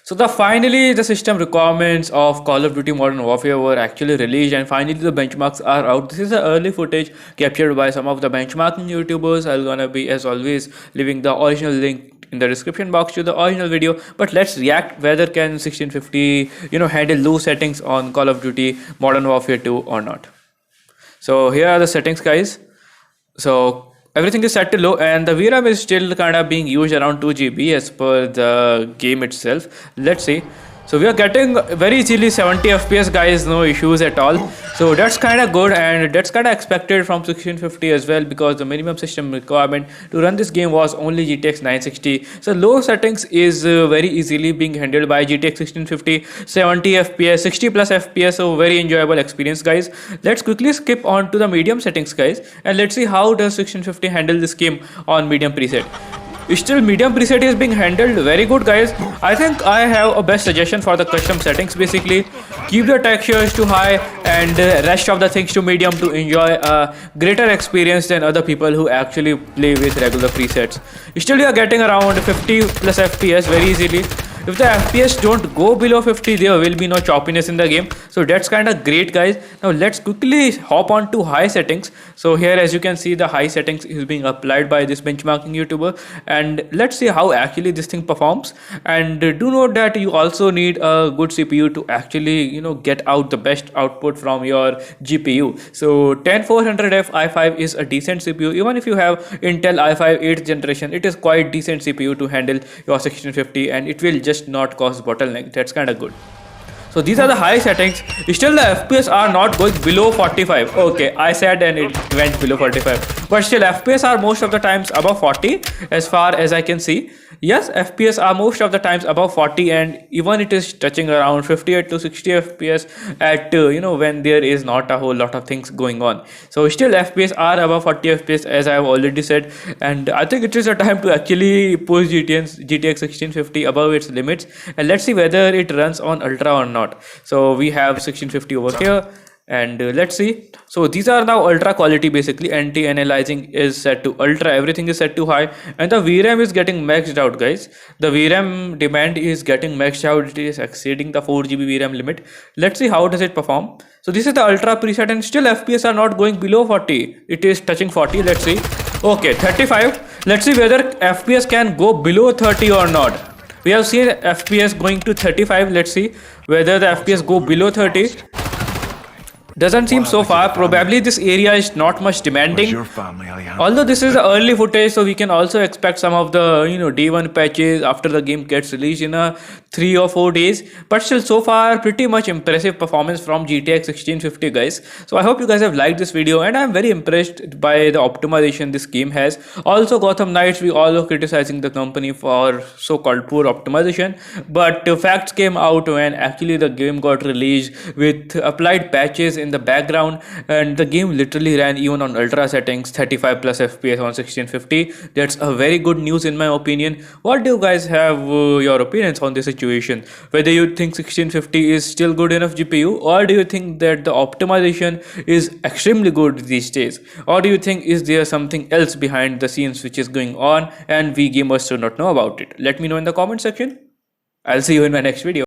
So the system requirements of Call of Duty Modern Warfare were actually released, and finally the benchmarks are out. This is the early footage captured by some of the benchmarking YouTubers. I'm gonna be, as always, leaving the original link in the description box to the original video. But let's react whether can 1650 handle low settings on Call of Duty Modern Warfare 2 or not. So here are the settings, guys. So everything is set to low, and the VRAM is still kind of being used around 2 GB as per the game itself. Let's see. So we are getting very easily 70 FPS, guys, no issues at all. So that's kind of good, and that's kind of expected from 1650 as well, because the minimum system requirement to run this game was only GTX 960. So low settings is very easily being handled by GTX 1650, 70 FPS, 60 plus FPS. So very enjoyable experience, guys. Let's quickly skip on to the medium settings, guys, and let's see how does 1650 handle this game on medium preset. Still, medium preset is being handled very good, guys. I think I have a best suggestion for the custom settings. Basically, keep the textures to high and rest of the things to medium to enjoy a greater experience than other people who actually play with regular presets. Still, you are getting around 50 plus FPS very easily. If the FPS don't go below 50, there will be no choppiness in the game. So that's kind of great, guys. Now let's quickly hop on to high settings. So here, as you can see, the high settings is being applied by this benchmarking YouTuber, and let's see how actually this thing performs. And do note that you also need a good CPU to actually get out the best output from your GPU. So 10400F i5 is a decent CPU. Even if you have Intel i5 8th generation, it is quite decent CPU to handle your 1650, and it will just not cause bottleneck. That's kind of good. So these are the high settings. Still the FPS are not going below 45. Okay, I said and it went below 45, but still FPS are most of the times above 40 as far as I can see. Yes, FPS are most of the times above 40, and even it is touching around 58 to 60 FPS at when there is not a whole lot of things going on. So still FPS are above 40 FPS, as I have already said, and I think it is a time to actually push GTX 1650 above its limits, and let's see whether it runs on ultra or not. So we have 1650 over here, and let's see. So these are now ultra quality. Basically, anti-aliasing is set to ultra, everything is set to high, and the VRAM is getting maxed out, guys. The VRAM demand is getting maxed out. It is exceeding the 4 GB VRAM limit. Let's see how does it perform. So this is the ultra preset, and still FPS are not going below 40. It is touching 40. Let's see. Okay, 35. Let's see whether FPS can go below 30 or not. We have seen FPS going to 35. Let's see whether the FPS go below 30. Doesn't seem so far. Probably this area is not much demanding. Although this is the early footage, so we can also expect some of the day one patches after the game gets released in a 3 or 4 days. But still, so far, pretty much impressive performance from GTX 1650, guys. So I hope you guys have liked this video, and I'm very impressed by the optimization this game has. Also, Gotham Knights, we all are criticizing the company for so-called poor optimization, but facts came out when actually the game got released with applied patches in the background, and the game literally ran even on ultra settings, 35 plus FPS on 1650. That's a very good news in my opinion. What do you guys have your opinions on this situation? Whether you think 1650 is still good enough GPU, or do you think that the optimization is extremely good these days, or do you think is there something else behind the scenes which is going on and we gamers do not know about it? Let me know in the comment section. I'll see you in my next video.